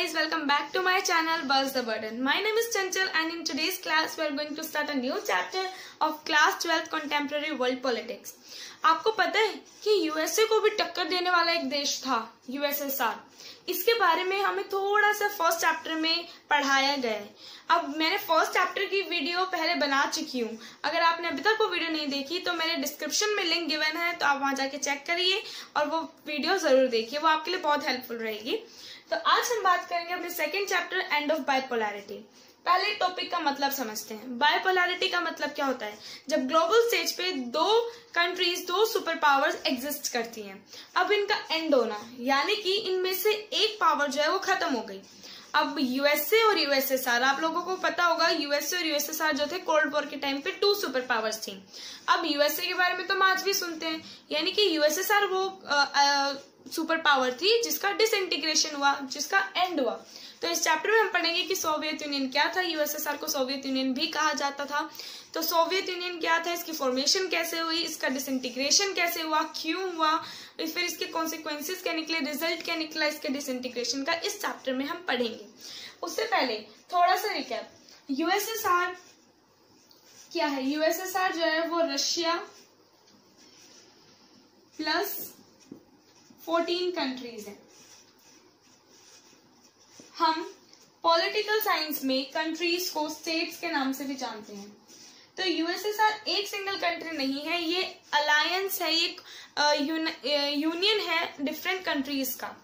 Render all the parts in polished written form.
guys, welcome back to my channel Buzz the Burden. My name is Chanchal and in today's class we are going to start a new chapter of class 12 contemporary world politics. आपको पता है कि USA को भी टक्कर देने वाला एक देश था यूएसएसआर। इसके बारे में हमें थोड़ा सा फर्स्ट चैप्टर में पढ़ाया गया है। अब मैंने फर्स्ट चैप्टर की वीडियो पहले बना चुकी हूँ। अगर आपने अभी तक वो वीडियो नहीं देखी तो मेरे डिस्क्रिप्शन में लिंक गिवन है, तो आप वहां जाके चेक करिए और वो वीडियो जरूर देखिए, वो आपके लिए बहुत हेल्पफुल रहेगी। तो आज हम बात करेंगे अपने second chapter end of bipolarity. पहले टॉपिक का मतलब समझते हैं। बाइपोलैरिटी का मतलब क्या होता है? जब ग्लोबल स्टेज पे दो कंट्रीज, दो सुपर पावर्स एग्जिस्ट करती हैं, अब इनका एंड होना, यानी कि इनमें से एक पावर जो है वो खत्म हो गई। अब यूएसए और यूएसएसआर, आप लोगों को पता होगा यूएसए और यूएसएसआर जो थे कोल्ड वॉर के टाइम पे टू सुपर पावर्स थी। अब यूएसए के बारे में तो हम आज भी सुनते हैं, यानी कि यूएसएसआर वो सुपर पावर थी जिसका डिसइंटीग्रेशन हुआ, जिसका एंड हुआ। तो इस चैप्टर में हम पढ़ेंगे कि सोवियत यूनियन क्या था। यूएसएसआर को सोवियत यूनियन भी कहा जाता था। तो सोवियत यूनियन क्या था, इसकी फॉर्मेशन कैसे हुई, इसका डिसइंटीग्रेशन कैसे हुआ, क्यों हुआ, फिर इसके कॉन्सिक्वेंसेस क्या निकले, रिजल्ट क्या निकला इसके डिसइंटीग्रेशन का, इस चैप्टर में हम पढ़ेंगे। उससे पहले थोड़ा सा रिकैप, यूएसएसआर क्या है? यूएसएसआर जो है वो रशिया प्लस 14 कंट्रीज है। हम पॉलिटिकल साइंस में कंट्रीज को स्टेट्स के नाम से भी जानते हैं। तो यूएसएसआर एक सिंगल कंट्री नहीं है, ये अलायंस है, एक यूनियन है डिफरेंट कंट्रीज का।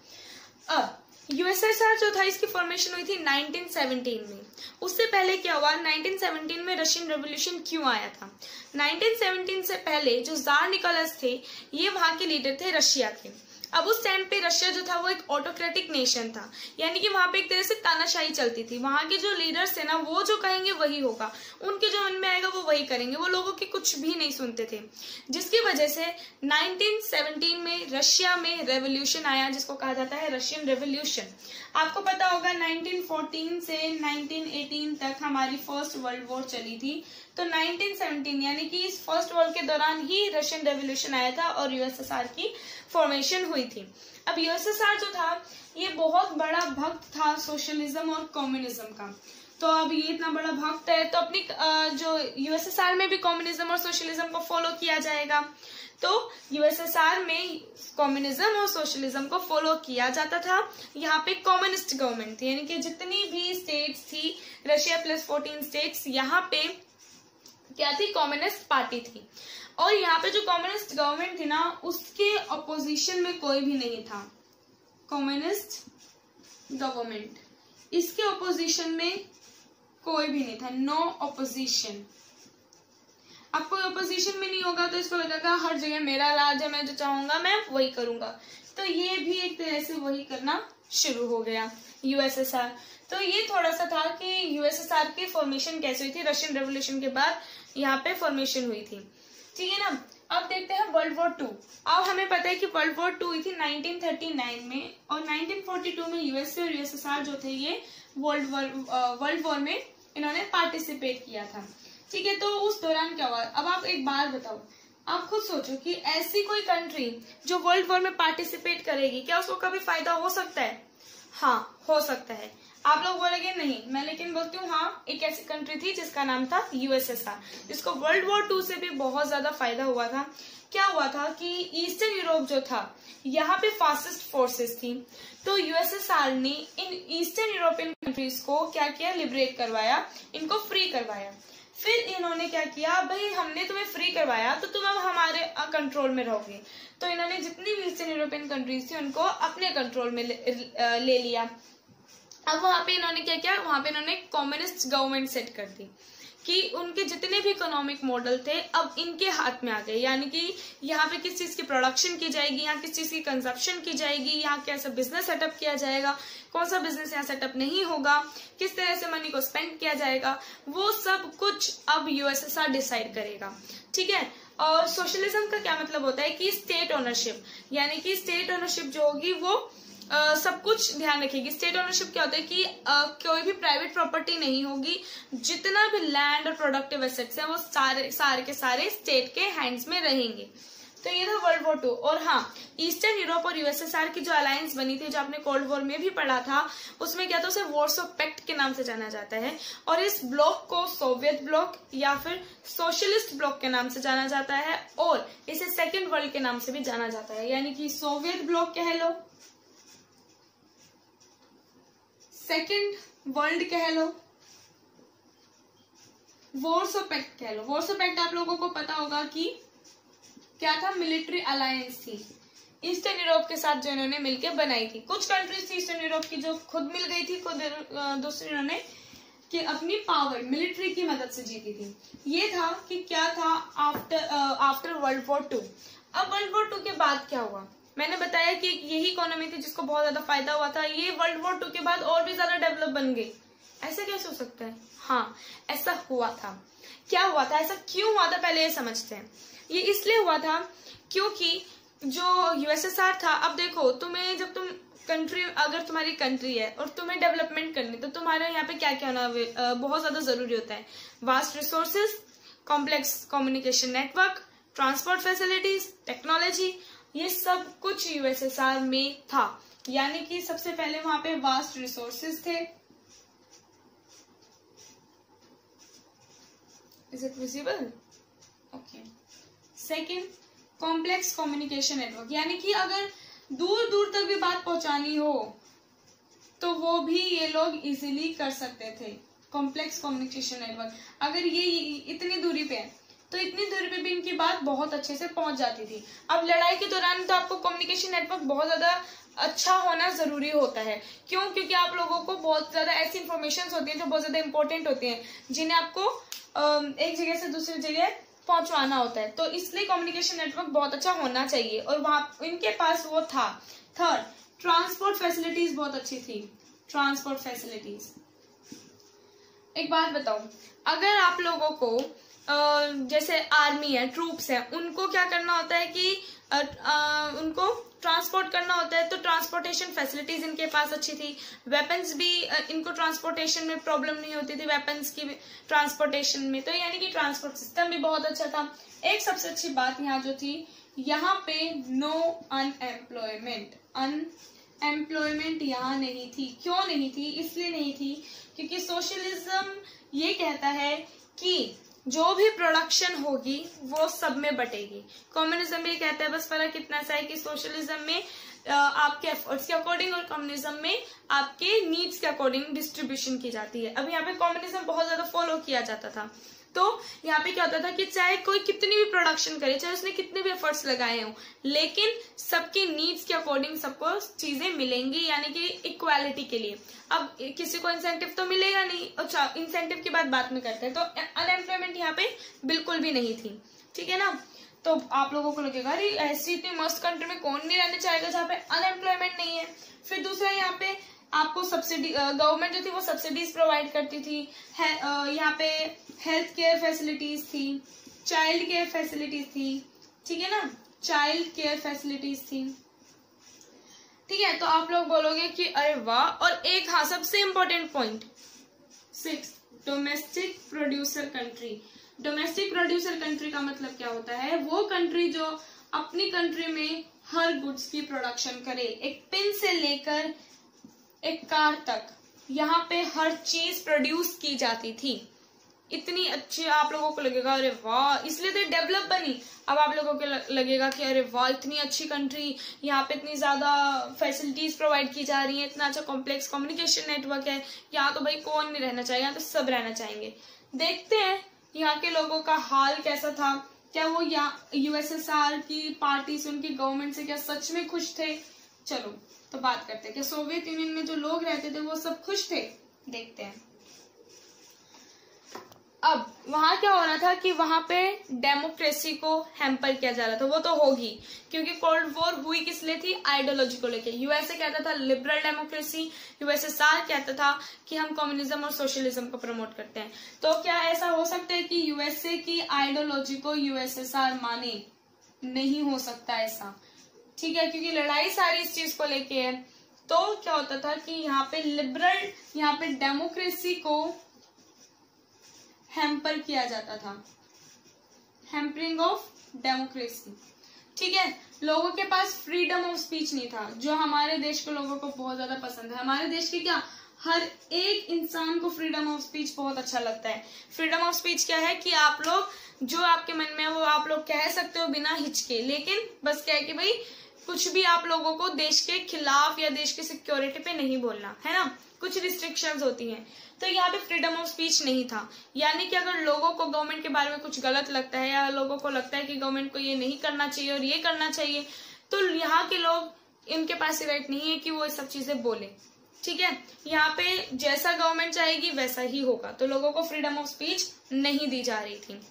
अब यूएसएसआर जो था इसकी फॉर्मेशन हुई थी 1917 में। उससे पहले क्या हुआ? 1917 में रशियन रेवोल्यूशन क्यों आया था? 1917 से पहले जो जार निकोलस थे, ये वहां के लीडर थे रशिया के। अब उस टाइम पे रशिया जो था वो एक ऑटोक्रेटिक नेशन था, यानी कि वहां पे एक तरह से तानाशाही चलती थी। वहां के जो लीडर्स थे ना, वो जो कहेंगे वही होगा, उनके जो मन में आएगा वो वही करेंगे, वो लोगों की कुछ भी नहीं सुनते थे। जिसकी वजह से 1917 में रशिया में रेवोल्यूशन आया, जिसको कहा जाता है रशियन रेवोल्यूशन। आपको पता होगा 1914 से 1918 तक हमारी फर्स्ट वर्ल्ड वॉर चली थी। तो 1917 यानी कि इस फर्स्ट वॉर के दौरान ही रशियन रेवोल्यूशन आया था और यूएसएसआर की फॉर्मेशन हुई थी। अब यूएसएसआर जो था ये बहुत बड़ा भक्त था सोशलिज्म और कम्युनिज्म का। तो अब ये इतना बड़ा भक्त है तो अपनी जो यूएसएसआर में भी कम्युनिज्म और सोशलिज्म को फॉलो किया जाएगा। तो यूएसएसआर में कम्युनिज्म और सोशलिज्म को फॉलो किया जाता था। यहाँ पे कम्युनिस्ट गवर्नमेंट थी, यानी कि जितनी भी स्टेट्स थी, रशिया प्लस 14 स्टेट्स, यहाँ पे क्या थी? कम्युनिस्ट पार्टी थी। और यहाँ पे जो कम्युनिस्ट गवर्नमेंट थी ना, उसके अपोजिशन में कोई भी नहीं था। कम्युनिस्ट गवर्नमेंट, इसके अपोजिशन में कोई भी नहीं था, नो अपोजिशन। अब कोई अपोजिशन में नहीं होगा तो इसको लगेगा हर जगह मेरा राज है, मैं जो चाहूंगा मैं वही करूंगा। तो ये भी एक तरह से वही करना शुरू हो गया यूएसएसआर। तो ये थोड़ा सा था कि यूएसएसआर की फॉर्मेशन कैसे हुई थी। रशियन रेवोल्यूशन के बाद यहाँ पे फॉर्मेशन हुई थी, ठीक है ना। अब देखते हैं वर्ल्ड वॉर 2। अब हमें पता है कि वर्ल्ड वॉर 2 हुई थी 1939 में और 1942 में यूएसए और यूएसएसआर जो थे ये वर्ल्ड वॉर में इन्होंने पार्टिसिपेट किया था, ठीक है। तो उस दौरान क्या हुआ? अब आप एक बार बताओ, आप खुद सोचो कि ऐसी कोई कंट्री जो वर्ल्ड वॉर में पार्टिसिपेट करेगी, क्या उसको कभी फायदा हो सकता है? हाँ, हो सकता है। आप लोग बोलेंगे नहीं, मैं लेकिन बोलती हूँ हाँ, एक ऐसी कंट्री थी जिसका नाम था यूएसएसआर, जिसको वर्ल्ड वॉर 2 से भी बहुत ज्यादा फायदा हुआ था। क्या हुआ था कि ईस्टर्न यूरोप जो था, यहाँ पे फासिस्ट फोर्सेस थी। तो यूएसएसआर ने इन ईस्टर्न यूरोपियन कंट्रीज को क्या किया? लिबरेट करवाया, इनको फ्री करवाया। फिर इन्होंने क्या किया? भाई हमने तुम्हें फ्री करवाया तो तुम अब हमारे कंट्रोल में रहोगे। तो इन्होंने जितनी भी ईस्टर्न यूरोपियन कंट्रीज थी उनको अपने कंट्रोल में ले लिया। अब वहां पे इन्होंने क्या किया? वहां पे इन्होंने कम्युनिस्ट गवर्नमेंट सेट कर दी कि उनके जितने भी इकोनॉमिक मॉडल थे अब इनके हाथ में आ गए, यानी कि यहाँ पे किस चीज की प्रोडक्शन की जाएगी, यहाँ किस चीज की कंजप्शन की जाएगी, यहाँ कैसा बिजनेस सेटअप किया जाएगा, कौन सा बिजनेस यहाँ सेटअप नहीं होगा, किस तरह से मनी को स्पेंड किया जाएगा, वो सब कुछ अब यूएसएसआर डिसाइड करेगा, ठीक है। और सोशलिज्म का क्या मतलब होता है कि स्टेट ओनरशिप, यानी कि स्टेट ओनरशिप जो होगी वो सब कुछ ध्यान रखेगी। स्टेट ओनरशिप क्या होता है कि कोई भी प्राइवेट प्रॉपर्टी नहीं होगी, जितना भी लैंड और प्रोडक्टिव एसेट्स हैं वो सारे के सारे स्टेट के हैंड्स में रहेंगे, तो ये था वर्ल्ड वॉर 2। और हाँ, ईस्टर्न यूरोप और यूएसएसआर की जो अलायंस बनी थी, जो आपने कोल्ड वॉर में भी पढ़ा था, उसमें क्या था, उसे वॉर्सो पैक्ट के नाम से जाना जाता है। और इस ब्लॉक को सोवियत ब्लॉक या फिर सोशलिस्ट ब्लॉक के नाम से जाना जाता है, और इसे सेकेंड वर्ल्ड के नाम से भी जाना जाता है। यानी कि सोवियत ब्लॉक कह लो, सेकेंड वर्ल्ड कह लो, वॉर्सो पैक्ट कह लो। वॉर्सो पैक्ट आप लोगों को पता होगा कि क्या था, मिलिट्री अलायंस थी ईस्टर्न यूरोप के साथ, जो इन्होंने मिलकर बनाई थी। कुछ कंट्रीज थी ईस्टर्न यूरोप की जो खुद मिल गई थी, खुद दूसरी इन्होंने कि अपनी पावर मिलिट्री की मदद से जीती थी। ये था कि क्या था आफ्टर वर्ल्ड वॉर 2। अब वर्ल्ड वॉर 2 के बाद क्या हुआ, मैंने बताया कि यही इकोनॉमी थी जिसको बहुत ज्यादा फायदा हुआ था। ये वर्ल्ड वॉर 2 के बाद और भी ज्यादा डेवलप बन गई। ऐसा कैसे हो सकता है? हाँ, ऐसा हुआ था। क्या हुआ था, ऐसा क्यों हुआ था, पहले ये समझते हैं। ये इसलिए हुआ था क्योंकि जो यूएसएसआर था, अब देखो तुम्हें, जब तुम कंट्री, अगर तुम्हारी कंट्री है और तुम्हें डेवलपमेंट करनी, तो तुम्हारे यहाँ पे क्या क्या होना बहुत ज्यादा जरूरी होता है। Vast resources, complex communication network, transport facilities, technology, ये सब कुछ यूएसएसआर में था। यानी कि सबसे पहले वहां पे वास्ट रिसोर्सेज थे। Is it visible? Okay. Second, complex communication network, यानी कि अगर दूर दूर तक भी बात पहुंचानी हो तो वो भी ये लोग इजीली कर सकते थे। कॉम्प्लेक्स कम्युनिकेशन नेटवर्क, अगर ये इतनी दूरी पे है तो इतनी दूरी पे भी इनकी बात बहुत अच्छे से पहुंच जाती थी। अब लड़ाई के दौरान तो आपको कम्युनिकेशन नेटवर्क बहुत ज्यादा अच्छा होना जरूरी होता है। क्यों? क्योंकि आप लोगों को बहुत ज्यादा ऐसी इंफॉर्मेशन होती है जो बहुत ज्यादा इंपॉर्टेंट होती है, जिन्हें आपको एक जगह से दूसरी जगह पहुंचवाना होता है। तो इसलिए कम्युनिकेशन नेटवर्क बहुत अच्छा होना चाहिए, और वहां इनके पास वो था। थर्ड, ट्रांसपोर्ट फैसिलिटीज बहुत अच्छी थी। ट्रांसपोर्ट फैसिलिटीज, एक बात बताओ, अगर आप लोगों को जैसे आर्मी है, ट्रूप्स है, उनको क्या करना होता है कि उनको ट्रांसपोर्ट करना होता है, तो ट्रांसपोर्टेशन फैसिलिटीज इनके पास अच्छी थी। वेपन्स भी इनको ट्रांसपोर्टेशन में प्रॉब्लम नहीं होती थी, वेपन्स की ट्रांसपोर्टेशन में। तो यानी कि ट्रांसपोर्ट सिस्टम भी बहुत अच्छा था। एक सबसे अच्छी बात यहाँ जो थी, यहाँ पे नो अनएम्प्लॉयमेंट। अनएम्प्लॉयमेंट यहाँ नहीं थी। क्यों नहीं थी? इसलिए नहीं थी क्योंकि सोशलिज्म ये कहता है कि जो भी प्रोडक्शन होगी वो सब में बटेगी। कम्युनिज्म ये कहता है बस फर्क इतना सा है कि सोशलिज्म में आपके एफर्ट्स के अकॉर्डिंग और कम्युनिज्म में आपके नीड्स के अकॉर्डिंग डिस्ट्रीब्यूशन की जाती है। अब यहाँ पे कम्युनिज्म बहुत ज्यादा फॉलो किया जाता था। तो यहाँ पे क्या होता था कि चाहे कोई कितनी भी प्रोडक्शन करे, चाहे उसने कितने भी एफर्ट्स लगाए हों, लेकिन सबके नीड्स के अकॉर्डिंग सबको चीजें मिलेंगी, यानी कि इक्वालिटी के लिए। अब किसी को इंसेंटिव तो मिलेगा नहीं। अच्छा, इंसेंटिव की बात में करते हैं, तो अनएम्प्लॉयमेंट यहाँ पे बिल्कुल भी नहीं थी। ठीक है ना? तो आप लोगों को लगेगा अरे ऐसी इतनी मस्त कंट्री में कौन नहीं रहना चाहेगा जहाँ पे अनएम्प्लॉयमेंट नहीं है। फिर दूसरा, यहाँ पे आपको सब्सिडी, गवर्नमेंट जो थी वो सब्सिडीज प्रोवाइड करती थी। यहाँ पे हेल्थ केयर फैसिलिटीज थी, चाइल्ड केयर फैसिलिटीज थी। ठीक है ना? चाइल्ड केयर फैसिलिटीज थी। ठीक है, तो आप लोग बोलोगे कि अरे वाह। और एक, हाँ, सबसे important point 6, domestic producer country. Domestic producer country का मतलब क्या होता है? वो कंट्री जो अपनी कंट्री में हर गुड्स की प्रोडक्शन करे, एक पिन से लेकर एक कार तक, यहाँ पे हर चीज प्रोड्यूस की जाती थी। इतनी अच्छी, आप लोगों को लगेगा अरे वाह, इसलिए तो डेवलप बनी। अब आप लोगों को लगेगा कि अरे वाह, इतनी अच्छी कंट्री, यहाँ पे इतनी ज्यादा फैसिलिटीज प्रोवाइड की जा रही है, इतना अच्छा कॉम्प्लेक्स कम्युनिकेशन नेटवर्क है, यहाँ तो भाई कौन नहीं रहना चाहिए, यहाँ तो सब रहना चाहेंगे। देखते हैं यहाँ के लोगों का हाल कैसा था। क्या वो यहाँ यूएसएसआर की पार्टी से, उनकी गवर्नमेंट से क्या सच में खुश थे? चलो तो बात करते हैं कि सोवियत यूनियन में जो लोग रहते थे वो सब खुश थे। देखते हैं। अब वहां क्या हो रहा था कि वहां पे डेमोक्रेसी को हैम्पर किया जा रहा था। वो तो होगी क्योंकि कोल्ड वॉर हुई किस लिए थी? आइडियोलॉजी को लेके। यूएसए कहता था लिबरल डेमोक्रेसी, यूएसएसआर कहता था कि हम कम्युनिज्म और सोशलिज्म को प्रमोट करते हैं। तो क्या ऐसा हो सकता है कि यूएसए की आइडियोलॉजी को यूएसएसआर माने? नहीं हो सकता ऐसा। ठीक है, क्योंकि लड़ाई सारी इस चीज को लेके है। तो क्या होता था कि यहाँ पे लिबरल, यहाँ पे डेमोक्रेसी को हैम्पर किया जाता था, हैम्परिंग ऑफ डेमोक्रेसी। ठीक है, लोगों के पास फ्रीडम ऑफ स्पीच नहीं था, जो हमारे देश के लोगों को बहुत ज्यादा पसंद है। हमारे देश के क्या, हर एक इंसान को फ्रीडम ऑफ स्पीच बहुत अच्छा लगता है। फ्रीडम ऑफ स्पीच क्या है कि आप लोग जो आपके मन में है वो आप लोग कह सकते हो बिना हिचके, लेकिन बस क्या है कि भाई कुछ भी आप लोगों को देश के खिलाफ या देश की सिक्योरिटी पे नहीं बोलना है ना, कुछ रिस्ट्रिक्शंस होती हैं। तो यहाँ पे फ्रीडम ऑफ स्पीच नहीं था, यानी कि अगर लोगों को गवर्नमेंट के बारे में कुछ गलत लगता है या लोगों को लगता है कि गवर्नमेंट को ये नहीं करना चाहिए और ये करना चाहिए, तो यहाँ के लोग, इनके पास राइट नहीं है कि वो ये सब चीजें बोले। ठीक है, यहाँ पे जैसा गवर्नमेंट चाहेगी वैसा ही होगा, तो लोगों को फ्रीडम ऑफ स्पीच नहीं दी जा रही थी।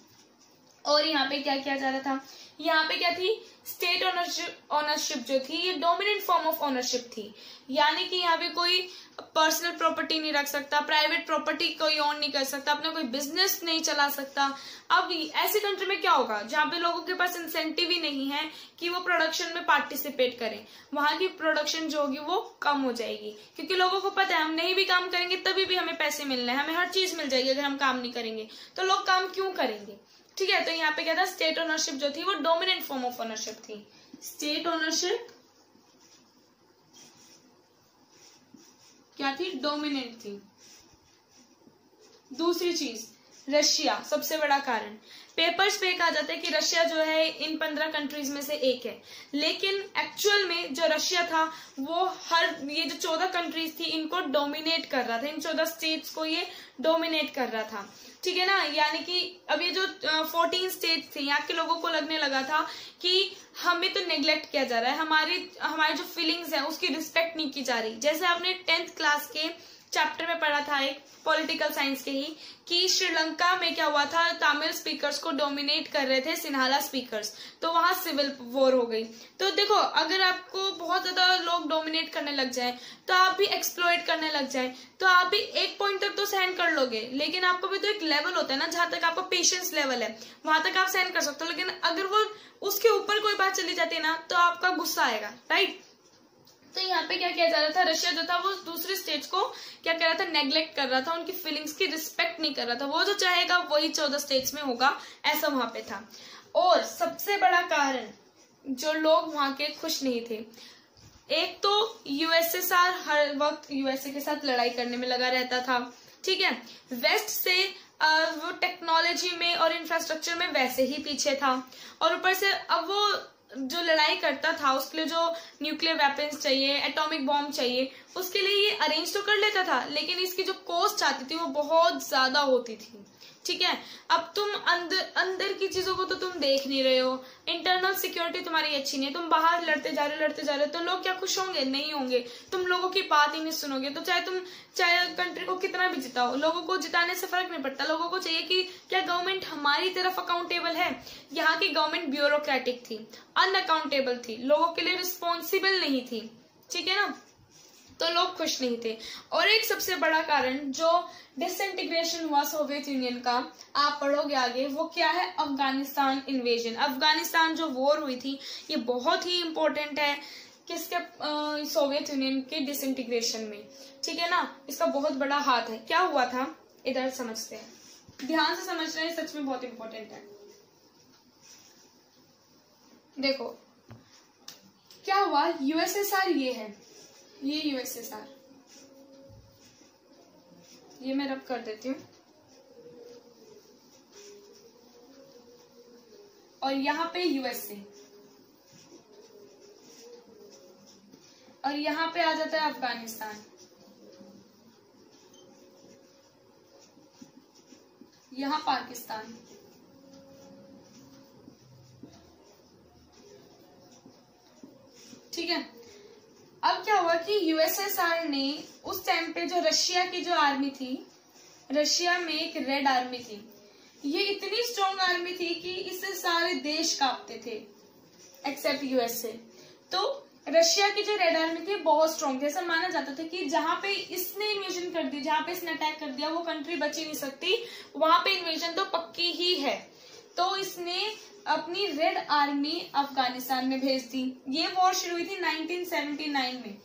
और यहाँ पे क्या किया जा रहा था, यहाँ पे क्या थी, स्टेट ऑनरशिप जो थी ये डोमिनेंट फॉर्म ऑफ ऑनरशिप थी, यानी कि यहाँ पे कोई पर्सनल प्रॉपर्टी नहीं रख सकता, प्राइवेट प्रॉपर्टी कोई ऑन नहीं कर सकता, अपना कोई बिजनेस नहीं चला सकता। अब ऐसी कंट्री में क्या होगा जहाँ पे लोगों के पास इंसेंटिव ही नहीं है कि वो प्रोडक्शन में पार्टिसिपेट करें, वहां की प्रोडक्शन जो होगी वो कम हो जाएगी, क्योंकि लोगों को पता है हम नहीं भी काम करेंगे तभी भी हमें पैसे मिलने हैं, हमें हर चीज मिल जाएगी। अगर हम काम नहीं करेंगे तो लोग काम क्यों करेंगे। ठीक है, तो यहाँ पे क्या था, स्टेट ओनरशिप जो थी वो डोमिनेंट फॉर्म ऑफ ओनरशिप थी। स्टेट ओनरशिप क्या थी, डोमिनेंट थी। दूसरी चीज, रशिया सबसे बड़ा कारण, पेपर्स पे कहा जाता है कि रशिया जो है इन 15 कंट्रीज में से एक है, लेकिन एक्चुअल में जो रशिया था वो ये जो 14 कंट्रीज थी इनको डोमिनेट कर रहा था, इन 14 स्टेट्स को ये डोमिनेट कर रहा था। ठीक है ना, यानी कि अब ये जो 14 स्टेट्स थे, यहाँ के लोगों को लगने लगा था कि हमें तो नेग्लेक्ट किया जा रहा है, हमारी जो फीलिंग्स है उसकी रिस्पेक्ट नहीं की जा रही। जैसे आपने 10th क्लास के चैप्टर में पढ़ा था एक पॉलिटिकल साइंस के ही, कि श्रीलंका में क्या हुआ था, तमिल स्पीकर्स को डोमिनेट कर रहे थे सिन्हाला स्पीकर्स, तो वहां सिविल वॉर हो गई। तो देखो, अगर आपको बहुत ज्यादा लोग डोमिनेट करने लग जाए तो आप भी एक्सप्लॉइट करने लग जाए तो आप भी एक पॉइंट तक तो सहन कर लोगे, लेकिन आपको भी तो एक लेवल होता है ना, जहां तक आपका पेशेंस लेवल है वहां तक आप सहन कर सकते हो, लेकिन अगर वो उसके ऊपर कोई बात चली जाती है ना तो आपका गुस्सा आएगा, राइट। तो यहाँ पे क्या किया जा रहा था, रशिया जो था वो दूसरे स्टेट्स को क्या कर रहा था, नेग्लेक्ट कर रहा था, उनकी फीलिंग्स की रिस्पेक्ट नहीं कर रहा था। वो जो चाहेगा वही 14 स्टेट्स में होगा, ऐसा वहां पे था। और सबसे बड़ा कारण जो लोग वहां के खुश नहीं थे, एक तो यूएसएसआर हर वक्त यूएसए के साथ लड़ाई करने में लगा रहता था। ठीक है, वेस्ट से वो टेक्नोलॉजी में और इंफ्रास्ट्रक्चर में वैसे ही पीछे था, और ऊपर से अब वो जो लड़ाई करता था उसके लिए जो न्यूक्लियर वेपन्स चाहिए, एटॉमिक बॉम्ब चाहिए, उसके लिए ये अरेंज तो कर लेता था, लेकिन इसकी जो कॉस्ट आती थी वो बहुत ज्यादा होती थी। ठीक है, अब तुम अंदर की चीजों को तो तुम देख नहीं रहे हो, इंटरनल सिक्योरिटी तुम्हारी अच्छी नहीं है, तुम बाहर लड़ते जा रहे हो, तो लोग क्या खुश होंगे, नहीं होंगे, तुम लोगों की बात ही नहीं सुनोगे। तो चाहे कंट्री को कितना भी जिताओ, लोगों को जिताने से फर्क नहीं पड़ता, लोगों को चाहिए कि क्या गवर्नमेंट हमारी तरफ अकाउंटेबल है। यहाँ की गवर्नमेंट ब्यूरोक्रेटिक थी, अनअकाउंटेबल थी, लोगों के लिए रिस्पॉन्सिबल नहीं थी। ठीक है ना, तो लोग खुश नहीं थे। और एक सबसे बड़ा कारण जो डिसइंटीग्रेशन हुआ सोवियत यूनियन का, आप पढ़ोगे आगे, वो क्या है, अफगानिस्तान इन्वेजन। अफगानिस्तान जो वॉर हुई थी ये बहुत ही इंपॉर्टेंट है किसके, सोवियत यूनियन के डिसइंटीग्रेशन में। ठीक है ना, इसका बहुत बड़ा हाथ है। क्या हुआ था, इधर समझते हैं, ध्यान से समझ रहे हैं, सच में बहुत इंपॉर्टेंट है। देखो क्या हुआ, यूएसएसआर ये है, ये यूएसएसआर, ये मैं रब कर देती हूँ, और यहाँ पे यूएसए, और यहाँ पे आ जाता है अफगानिस्तान, यहाँ पाकिस्तान। ठीक है, अब क्या हुआ कि यूएसएसआर ने उस टाइम पे जो रशिया की जो आर्मी थी, रशिया में एक रेड आर्मी थी, ये इतनी स्ट्रॉन्ग आर्मी थी कि इससे सारे देश कांपते थे एक्सेप्ट यूएसए। तो रशिया की जो रेड आर्मी थी बहुत स्ट्रॉन्ग थी, ऐसा माना जाता था कि जहां पे इसने इन्वेजन कर दी, जहां पे इसने अटैक कर दिया वो कंट्री बच ही नहीं सकती, वहां पे इन्वेजन तो पक्की ही है। तो इसने अपनी रेड आर्मी अफगानिस्तान में भेज दी। ये वॉर शुरू हुई थी 1979 में,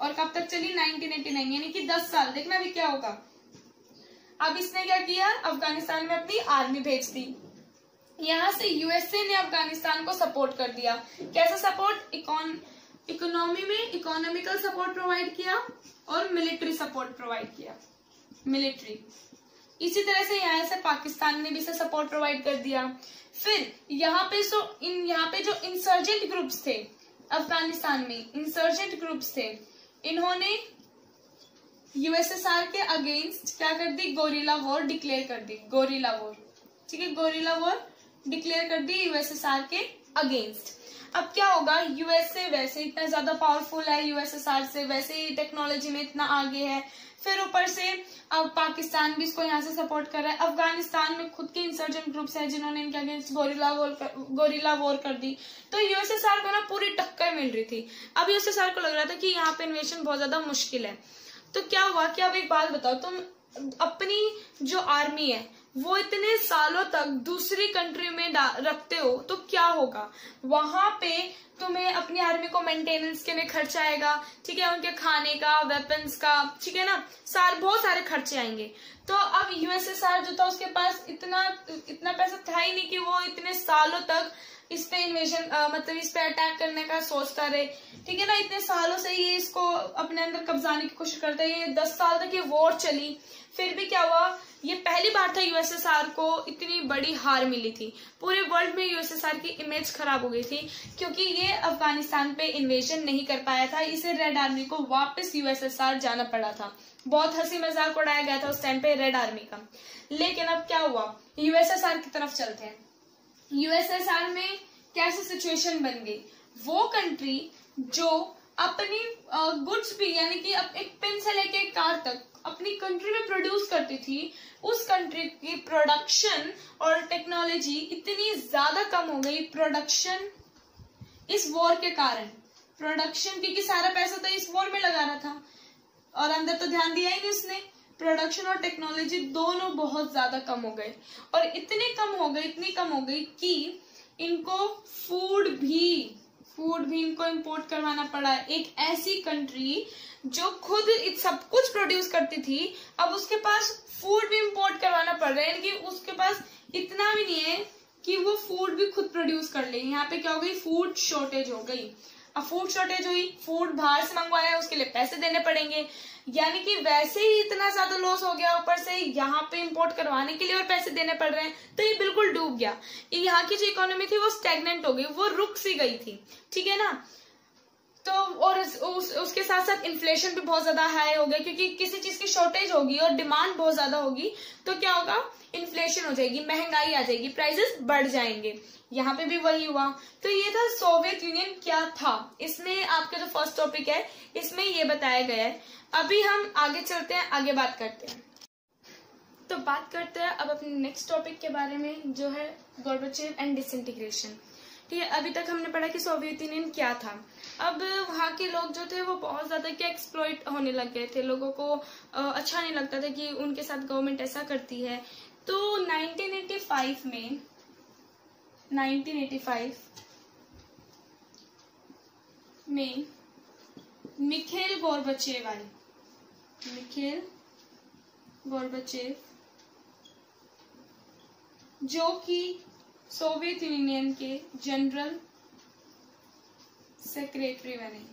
और कब तक चली, 1989, यानी कि 10 साल। देखना अभी क्या होगा। अब इसने क्या किया, अफगानिस्तान में अपनी आर्मी भेज दी। यहाँ से यूएसए ने अफगानिस्तान को सपोर्ट कर दिया। कैसा सपोर्ट? इकोनॉमी में इकोनॉमिकल सपोर्ट प्रोवाइड किया और मिलिट्री सपोर्ट प्रोवाइड किया, मिलिट्री। इसी तरह से यहाँ से पाकिस्तान ने भी इसे सपोर्ट प्रोवाइड कर दिया। फिर यहाँ पे जो इंसर्जेंट ग्रुप्स थे अफगानिस्तान में, इंसर्जेंट ग्रुप्स थे, इन्होंने यूएसएसआर के अगेंस्ट क्या कर दी? गोरिल्ला वॉर डिक्लेयर कर दी, गोरिल्ला वॉर। ठीक है, गोरिल्ला वॉर डिक्लेयर कर दी यूएसएसआर के अगेंस्ट। अब क्या होगा? यूएसए वैसे इतना ज्यादा पावरफुल है, यूएसएसआर से वैसे ही टेक्नोलॉजी में इतना आगे है, फिर ऊपर से अब पाकिस्तान भी इसको यहाँ से सपोर्ट कर रहा है। अफगानिस्तान में खुद के इंसर्जेंट ग्रुप्स हैं जिन्होंने इनके अगेंस्ट गोरिल्ला वॉर कर दी। तो यूएसएसआर को ना पूरी टक्कर मिल रही थी। अब यूएसएसआर को लग रहा था कि यहाँ पे इन्वेशन बहुत ज्यादा मुश्किल है। तो क्या हुआ कि अब एक बात बताओ, तुम अपनी जो आर्मी है वो इतने सालों तक दूसरी कंट्री में रखते हो तो क्या होगा? वहां पे तुम्हें अपनी आर्मी को मेंटेनेंस के में खर्चा आएगा, ठीक है, उनके खाने का, वेपन्स का, ठीक है ना, बहुत सारे खर्चे आएंगे। तो अब यूएसएसआर जो था उसके पास इतना पैसा था ही नहीं कि वो इतने सालों तक इस पे इन्वेशन मतलब इस पे अटैक करने का सोचता रहे, ठीक है ना। इतने सालों से ये इसको अपने अंदर कब्जाने की कोशिश करता है। ये 10 साल तक ये वॉर चली, फिर भी क्या हुआ? ये पहली बार था यूएसएसआर को इतनी बड़ी हार मिली थी। पूरे वर्ल्ड में यूएसएसआर की इमेज खराब हो गई थी क्योंकि ये अफगानिस्तान पे इन्वेजन नहीं कर पाया था। इसे रेड आर्मी को वापस यूएसएसआर जाना पड़ा था। बहुत हंसी मजाक उड़ाया गया था उस टाइम पे रेड आर्मी का। लेकिन अब क्या हुआ? यूएसएसआर की तरफ चलते हैं। यूएसएसआर में कैसी सिचुएशन बन गई? वो कंट्री जो अपनी गुड्स भी, यानी कि एक पेन से लेके एक कार तक अपनी कंट्री में प्रोड्यूस करती थी, उस कंट्री की प्रोडक्शन और टेक्नोलॉजी इतनी ज्यादा कम हो गई। प्रोडक्शन इस वॉर के कारण, प्रोडक्शन, क्योंकि सारा पैसा तो इस वॉर में लगा रहा था और अंदर तो ध्यान दिया ही नहीं उसने। प्रोडक्शन और टेक्नोलॉजी दोनों बहुत ज्यादा कम हो गए और इतनी कम हो गई कि इनको फूड भी इनको इंपोर्ट करवाना पड़ा। एक ऐसी कंट्री जो खुद सब कुछ प्रोड्यूस करती थी, अब उसके पास फूड भी इंपोर्ट करवाना पड़ रहा है, यानी कि उसके पास इतना भी नहीं है कि वो फूड भी खुद प्रोड्यूस कर ले। यहाँ पे क्या हो गई? फूड शॉर्टेज हो गई। अब फूड शॉर्टेज हुई, फूड बाहर से मंगवाया, उसके लिए पैसे देने पड़ेंगे, यानी कि वैसे ही इतना ज्यादा लॉस हो गया, ऊपर से यहाँ पे इंपोर्ट करवाने के लिए और पैसे देने पड़ रहे हैं, तो ये बिल्कुल डूब गया। यहाँ की जो इकोनॉमी थी वो स्टैग्नेंट हो गई, वो रुक सी गई थी, ठीक है ना। तो और उसके साथ साथ इन्फ्लेशन भी बहुत ज्यादा हाई हो गया, क्योंकि किसी चीज की शॉर्टेज होगी और डिमांड बहुत ज्यादा होगी तो क्या होगा? इन्फ्लेशन हो जाएगी, महंगाई आ जाएगी, प्राइसेस बढ़ जाएंगे। यहाँ पे भी वही हुआ। तो ये था सोवियत यूनियन क्या था। इसमें आपका जो फर्स्ट टॉपिक है इसमें ये बताया गया है। अभी हम आगे चलते हैं, आगे बात करते हैं। तो बात करते हैं अब अपने नेक्स्ट टॉपिक के बारे में, जो है गोर्बाचेव एंड डिसइंटीग्रेशन। ठीक है, अभी तक हमने पढ़ा कि सोवियत यूनियन क्या था। अब वहाँ के लोग जो थे वो बहुत ज्यादा क्या एक्सप्लॉइट होने लग गए थे। लोगों को अच्छा नहीं लगता था कि उनके साथ गवर्नमेंट ऐसा करती है। तो 1985 में मिखेल गोर्बाचेव आए। मिखेल गोर्बाचेव जो कि सोवियत यूनियन के जनरल सेक्रेटरी बने।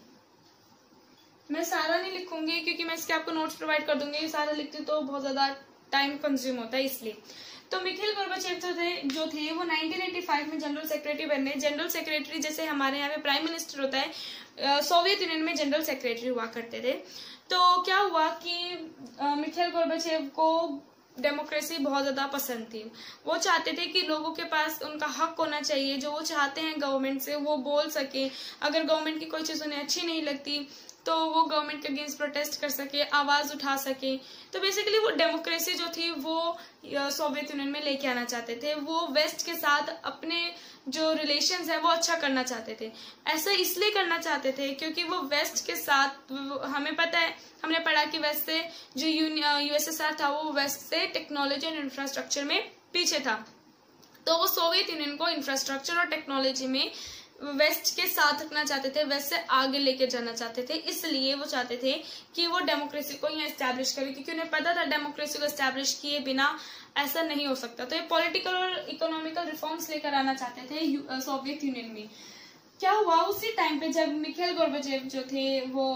मैं सारा नहीं लिखूंगी क्योंकि मैं इसके आपको नोट्स प्रोवाइड कर दूंगी। सारा लिखती तो बहुत ज्यादा टाइम कंज्यूम होता है, इसलिए। तो मिखेल गोर्बाचेव जो थे वो 1985 में जनरल सेक्रेटरी बने। जनरल सेक्रेटरी जैसे हमारे यहाँ पे प्राइम मिनिस्टर होता है, सोवियत यूनियन में जनरल सेक्रेटरी हुआ करते थे। तो क्या हुआ कि मिखेल गोर्बाचेव को डेमोक्रेसी बहुत ज्यादा पसंद थी। वो चाहते थे कि लोगों के पास उनका हक होना चाहिए, जो वो चाहते हैं गवर्नमेंट से वो बोल सके। अगर गवर्नमेंट की कोई चीज उन्हें अच्छी नहीं लगती तो वो गवर्नमेंट के अगेंस्ट प्रोटेस्ट कर सके, आवाज उठा सके। तो बेसिकली वो डेमोक्रेसी जो थी वो सोवियत यूनियन में लेके आना चाहते थे। वो वेस्ट के साथ अपने जो रिलेशंस है वो अच्छा करना चाहते थे। ऐसा इसलिए करना चाहते थे क्योंकि वो वेस्ट के साथ, हमें पता है, हमने पढ़ा कि वेस्ट से जो यूएसएसआर था वो वेस्ट से टेक्नोलॉजी और इंफ्रास्ट्रक्चर में पीछे था। तो वो सोवियत यूनियन को इंफ्रास्ट्रक्चर और टेक्नोलॉजी में वेस्ट के साथ रखना चाहते थे, वेस्ट से आगे लेके जाना चाहते थे, इसलिए वो चाहते थे कि वो डेमोक्रेसी को यहाँ एस्टैब्लिश करें, क्योंकि उन्हें पता था डेमोक्रेसी को एस्टैब्लिश किए बिना ऐसा नहीं हो सकता। तो ये पॉलिटिकल और इकोनॉमिकल रिफॉर्म्स लेकर आना चाहते थे सोवियत यूनियन में। क्या हुआ उसी टाइम पे जब मिखाइल गोर्बाचेव जो थे वो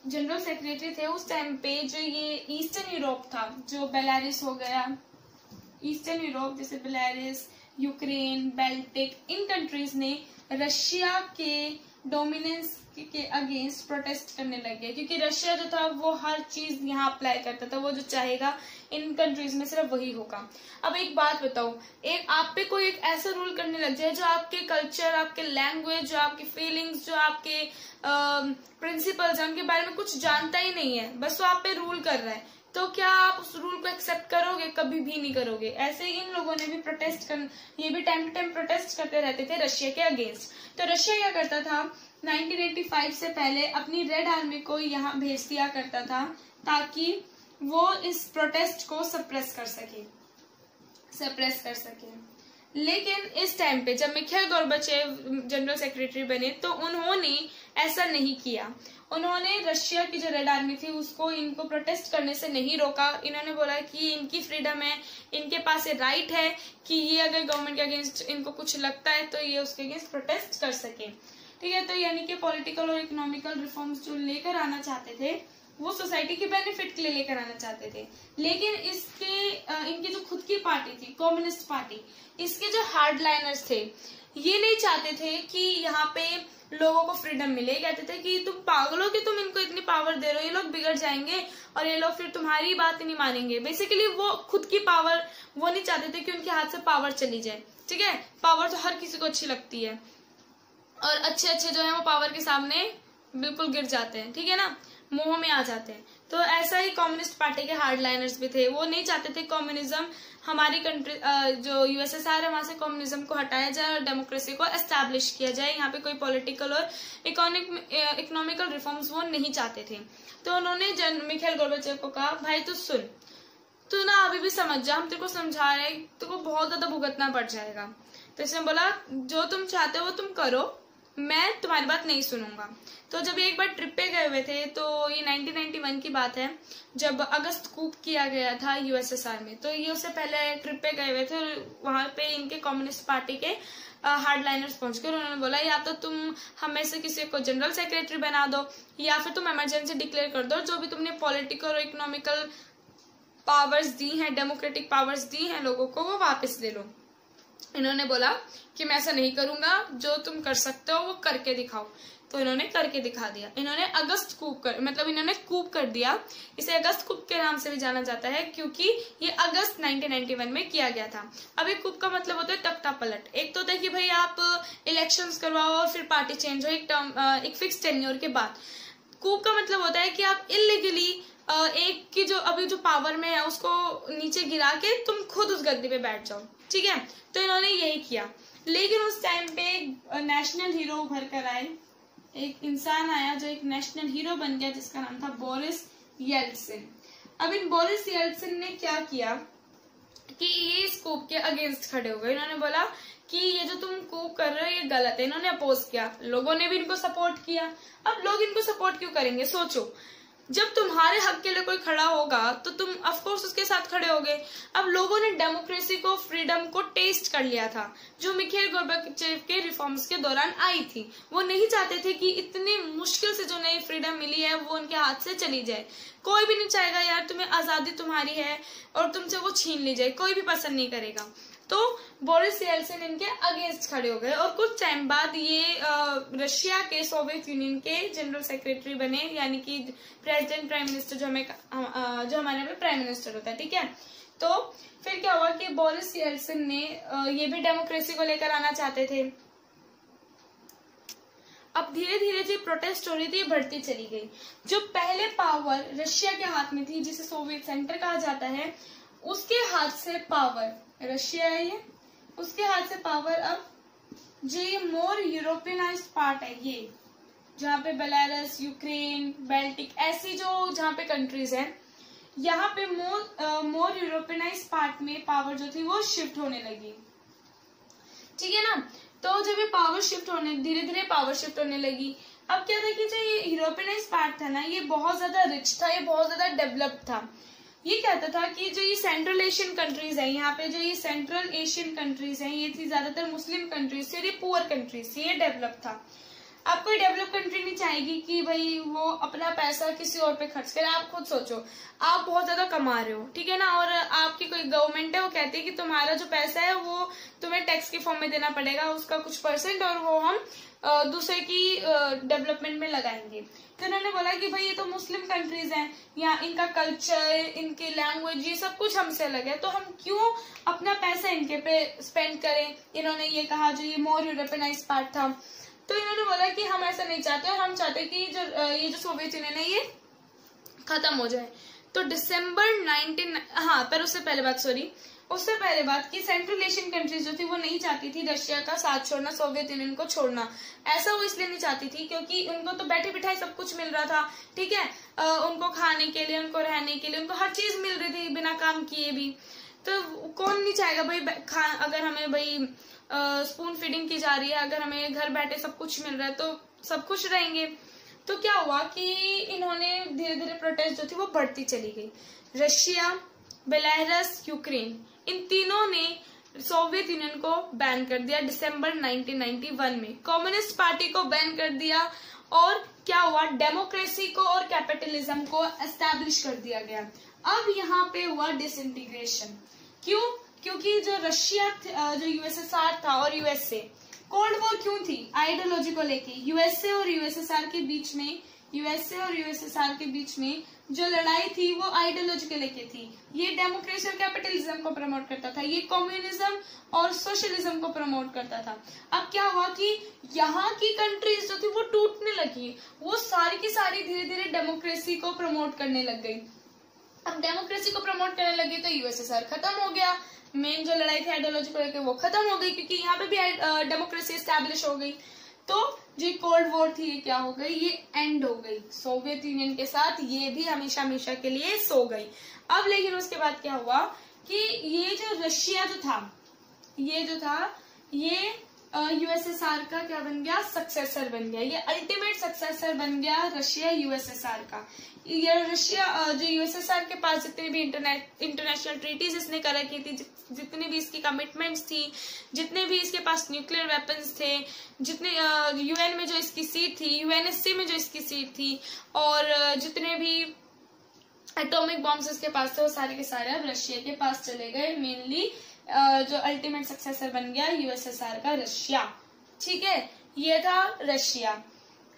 जनरल सेक्रेटरी थे, उस टाइम पे जो ये ईस्टर्न यूरोप था, जो बेलारूस हो गया, ईस्टर्न यूरोप जैसे बेलारूस, यूक्रेन, बाल्टिक, इन कंट्रीज ने रशिया के डोमिनेंस के अगेंस्ट प्रोटेस्ट करने लगे, क्योंकि रशिया जो था वो हर चीज यहाँ अप्लाई करता था, वो जो चाहेगा इन कंट्रीज में सिर्फ वही होगा। अब एक बात बताओ, एक आप पे कोई एक ऐसा रूल करने लग जाए जो आपके कल्चर, आपके लैंग्वेज, जो आपकी फीलिंग्स, जो आपके प्रिंसिपल्स हैं उनके बारे में कुछ जानता ही नहीं है, बस वो आप पे रूल कर रहा है, तो क्या आप उस रूल को एक्सेप्ट करोगे? कभी भी नहीं करोगे। ऐसे ही इन लोगों ने भी ये भी टाइम टू टाइम प्रोटेस्ट करते रहते थे रशिया के अगेंस्ट। तो रशिया क्या करता था, 1985 से पहले अपनी रेड आर्मी को यहाँ भेज दिया करता था ताकि वो इस प्रोटेस्ट को सप्रेस कर सके। लेकिन इस टाइम पे जब मिखाइल गोर्बाचेव जनरल सेक्रेटरी बने तो उन्होंने ऐसा नहीं किया। उन्होंने रशिया की जो रेड आर्मी थी उसको इनको प्रोटेस्ट करने से नहीं रोका। इन्होंने बोला कि इनकी फ्रीडम है, इनके पास ये राइट है कि ये अगर गवर्नमेंट के अगेंस्ट इनको कुछ लगता है तो ये उसके अगेंस्ट प्रोटेस्ट कर सके। ठीक है, तो यानी कि पॉलिटिकल और इकोनॉमिकल रिफॉर्म्स जो लेकर आना चाहते थे वो सोसाइटी के बेनिफिट के लिए लेकर आना चाहते थे। लेकिन इनकी जो खुद की पार्टी थी, कम्युनिस्ट पार्टी, इसके जो हार्डलाइनर्स थे ये नहीं चाहते थे कि यहाँ पे लोगों को फ्रीडम मिले। कहते थे कि तुम पागल हो कि तुम इनको इतनी पावर दे रहे हो, ये लोग बिगड़ जाएंगे और ये लोग फिर तुम्हारी बात नहीं मानेंगे। बेसिकली वो खुद की पावर वो नहीं चाहते थे कि उनके हाथ से पावर चली जाए। ठीक है, पावर तो हर किसी को अच्छी लगती है और अच्छे जो है वो पावर के सामने बिल्कुल गिर जाते हैं, ठीक है ना, मोह में आ जाते हैं। तो ऐसा ही कम्युनिस्ट पार्टी के हार्डलाइनर्स भी थे, वो नहीं चाहते थे कम्युनिज्म हमारी कंट्री जो यूएसएसआर है वहां से कम्युनिज्म को हटाया जाए और डेमोक्रेसी को एस्टैब्लिश किया जाए। यहाँ पे कोई पॉलिटिकल और इकोनॉमिकल रिफॉर्म्स वो नहीं चाहते थे। तो उन्होंने मिखाइल गोर्बाचेव को कहा, भाई तू सुन, तू ना अभी भी समझ जा, हम तेरे को समझा रहे हैं, तेरे को बहुत ज्यादा भुगतना पड़ जाएगा। तो इसने बोला जो तुम चाहते हो वो तुम करो, मैं तुम्हारी बात नहीं सुनूंगा। तो जब एक बार ट्रिप पे गए हुए थे, तो ये 1991 की बात है जब अगस्त कूप किया गया था यूएसएसआर में। तो ये उससे पहले ट्रिप पे गए हुए थे और वहां पे इनके कम्युनिस्ट पार्टी के हार्डलाइनर्स पहुंच गए। उन्होंने बोला या तो तुम हमें से किसी को जनरल सेक्रेटरी बना दो या फिर तुम इमरजेंसी डिक्लेयर कर दो, जो भी तुमने पॉलिटिकल और इकोनॉमिकल पावर्स दी हैं, डेमोक्रेटिक पावर्स दी हैं लोगों को, वो वापस ले लो। इन्होंने बोला कि मैं ऐसा नहीं करूंगा, जो तुम कर सकते हो वो करके दिखाओ। तो इन्होंने करके दिखा दिया। इन्होंने अगस्त कूप इन्होंने कूप कर दिया। इसे अगस्त कूप के नाम से भी जाना जाता है क्योंकि ये अगस्त 1991 में किया गया था। अब एक कूप का मतलब होता है तख्ता पलट। एक तो होता है कि भाई आप इलेक्शंस करवाओ और फिर पार्टी चेंज हो एक फिक्स टेन्योर के बाद। कूप का मतलब होता है कि आप इलीगली एक की जो अभी जो पावर में है उसको नीचे गिरा के तुम खुद उस गद्दी पे बैठ जाओ। ठीक है, तो इन्होंने यही किया। लेकिन उस टाइम पे नेशनल हीरो उभर कर आए, एक इंसान आया जो एक नेशनल हीरो बन गया जिसका नाम था बोरिस येल्त्सिन। अब इन बोरिस येल्त्सिन ने क्या किया कि ये इस कूप के अगेंस्ट खड़े हो गए। इन्होंने बोला कि ये जो तुम कूप कर रहे हो ये गलत है। इन्होंने अपोज किया, लोगों ने भी इनको सपोर्ट किया। अब लोग इनको सपोर्ट क्यों करेंगे? सोचो, जब तुम्हारे हक के लिए कोई खड़ा होगा तो तुम ऑफकोर्स उसके साथ खड़े होगे। अब लोगों ने डेमोक्रेसी को, फ्रीडम को टेस्ट कर लिया था जो मिखाइल गोर्बाचेव के रिफॉर्म्स के दौरान आई थी। वो नहीं चाहते थे कि इतनी मुश्किल से जो नई फ्रीडम मिली है वो उनके हाथ से चली जाए। कोई भी नहीं चाहेगा यार तुम्हें आजादी तुम्हारी है और तुमसे वो छीन ली जाए, कोई भी पसंद नहीं करेगा। तो बोरिस येल्त्सिन इनके अगेंस्ट खड़े हो गए और कुछ टाइम बाद ये रशिया के सोवियत यूनियन के जनरल सेक्रेटरी बने, यानी कि प्रेसिडेंट, प्राइम मिनिस्टर, जो हमारे यहाँ पे प्राइम मिनिस्टर होता है। ठीक है, तो फिर क्या हुआ कि बोरिस येल्त्सिन ने ये भी डेमोक्रेसी को लेकर आना चाहते थे। अब धीरे धीरे जो प्रोटेस्ट हो रही थी बढ़ती चली गई। जो पहले पावर रशिया के हाथ में थी, जिसे सोवियत सेंटर कहा जाता है, उसके हाथ से पावर, रशिया है ये, उसके हाथ से पावर अब जो ये मोर यूरोपियनाइज्ड पार्ट है, ये जहाँ पे बेलारूस, यूक्रेन, बाल्टिक, ऐसी जो जहाँ पे कंट्रीज हैं, यहाँ पे मोर यूरोपियनाइज्ड पार्ट में पावर जो थी वो शिफ्ट होने लगी। ठीक है ना, तो जब ये पावर शिफ्ट होने धीरे धीरे पावर शिफ्ट होने लगी, अब क्या था कि जो ये यूरोपियनाइज पार्ट था ना, ये बहुत ज्यादा रिच था, ये बहुत ज्यादा डेवलप्ड था। ये कहता था कि जो ये सेंट्रल एशियन कंट्रीज है, यहाँ पे जो ये सेंट्रल एशियन कंट्रीज हैं, ये थी ज्यादातर मुस्लिम कंट्रीज, ये पुअर कंट्रीज, ये डेवलप था। आप कोई डेवलप कंट्री नहीं चाहेगी कि भाई वो अपना पैसा किसी और पे खर्च करे। आप खुद सोचो, आप बहुत ज्यादा कमा रहे हो, ठीक है ना, और आपकी कोई गवर्नमेंट है, वो कहती है कि तुम्हारा जो पैसा है वो तुम्हें टैक्स के फॉर्म में देना पड़ेगा, उसका कुछ परसेंट, और वो हम दूसरे की डेवलपमेंट में लगाएंगे। तो उन्होंने बोला कि भाई ये तो मुस्लिम कंट्रीज हैं, यहाँ इनका कल्चर, इनकी लैंग्वेज, ये सब कुछ हमसे अलग है, तो हम क्यों अपना पैसा इनके पे स्पेंड करें। इन्होंने ये कहा, जो ये मोर यूरोपियनाइज पार्ट था। तो इन्होंने बोला कि हम ऐसा नहीं चाहते, और हम चाहते कि ये जो सोवियत यूनियन है ये खत्म हो जाए। तो उससे पहले बात कि सेंट्रल एशियन कंट्रीज जो थी वो नहीं चाहती थी रशिया का साथ छोड़ना, सोवियत यूनियन को छोड़ना। ऐसा वो इसलिए नहीं चाहती थी क्योंकि उनको तो बैठे बिठाए सब कुछ मिल रहा था, ठीक है, उनको खाने के लिए, उनको रहने के लिए, उनको हर चीज मिल रही थी बिना काम किए भी। तो कौन नहीं चाहेगा भाई, अगर हमें भाई स्पून फीडिंग की जा रही है, अगर हमें घर बैठे सब कुछ मिल रहा है तो सब खुश रहेंगे। तो क्या हुआ कि इन्होंने धीरे धीरे प्रोटेस्ट जो थी वो बढ़ती चली गई। रशिया, बेलारूस, यूक्रेन, इन तीनों ने सोवियत यूनियन को बैन कर दिया दिसंबर 1991 में। कम्युनिस्ट पार्टी को बैन कर दिया, और क्या हुआ, डेमोक्रेसी को और कैपिटलिज्म को एस्टैब्लिश कर दिया गया। अब यहाँ पे हुआ डिसइंटीग्रेशन। क्यों? क्योंकि जो रशिया, जो यूएसएसआर था और यूएसए, कोल्ड वॉर क्यों थी? आइडियोलॉजी को लेके। यूएसए और यूएसएसआर के बीच में जो लड़ाई थी वो आइडियोलॉजी को लेके थी। ये डेमोक्रेसी और कैपिटलिज्म को प्रमोट करता था, ये कम्युनिज्म और सोशलिज्म को प्रमोट करता था। अब क्या हुआ कि यहाँ की कंट्रीज जो थी वो टूटने लगी, वो सारी की सारी धीरे धीरे डेमोक्रेसी को प्रमोट करने लग गई। अब डेमोक्रेसी को प्रमोट करने लगी तो यूएसएसआर खत्म हो गया। मेन जो लड़ाई थी आइडियोलॉजी को लेकर वो खत्म हो गई, क्योंकि यहाँ पे भी डेमोक्रेसी एस्टैब्लिश हो गई। तो जो कोल्ड वॉर थी ये क्या हो गई, ये एंड हो गई सोवियत यूनियन के साथ, ये भी हमेशा हमेशा के लिए सो गई। अब लेकिन उसके बाद क्या हुआ कि ये जो रशिया जो था ये यूएसएसआर का क्या बन गया, सक्सेसर बन गया। ये अल्टीमेट सक्सेसर बन गया रशिया यूएसएसआर का। ये रशिया जो यूएसएसआर के पास जितने भी इंटरनेशनल ट्रीटीज इसने कर रखी थी, जितनी भी इसकी कमिटमेंट्स थी, जितने भी इसके पास न्यूक्लियर वेपन्स थे, जितने यूएन में जो इसकी सीट थी, यूएनएससी में जो इसकी सीट थी, और जितने भी एटॉमिक बॉम्ब्स इसके पास थे, वो सारे के सारे अब रशिया के पास चले गए। मेनली जो अल्टीमेट सक्सेसर बन गया यूएसएसआर का रशिया, ठीक है, ये था रशिया।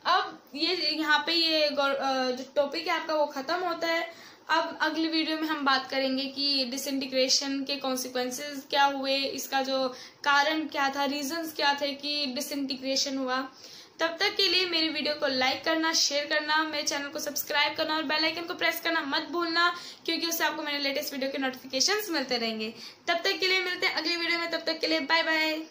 अब ये यहाँ पे ये जो टॉपिक है आपका वो खत्म होता है। अब अगली वीडियो में हम बात करेंगे कि डिसइंटीग्रेशन के कॉन्सिक्वेंसेस क्या हुए, इसका जो कारण क्या था, रीजंस क्या थे कि डिसइंटीग्रेशन हुआ। तब तक के लिए मेरी वीडियो को लाइक करना, शेयर करना, मेरे चैनल को सब्सक्राइब करना और बेल आइकन को प्रेस करना मत भूलना, क्योंकि उससे आपको मेरे लेटेस्ट वीडियो के नोटिफिकेशंस मिलते रहेंगे। तब तक के लिए मिलते हैं अगली वीडियो में, तब तक के लिए बाय बाय।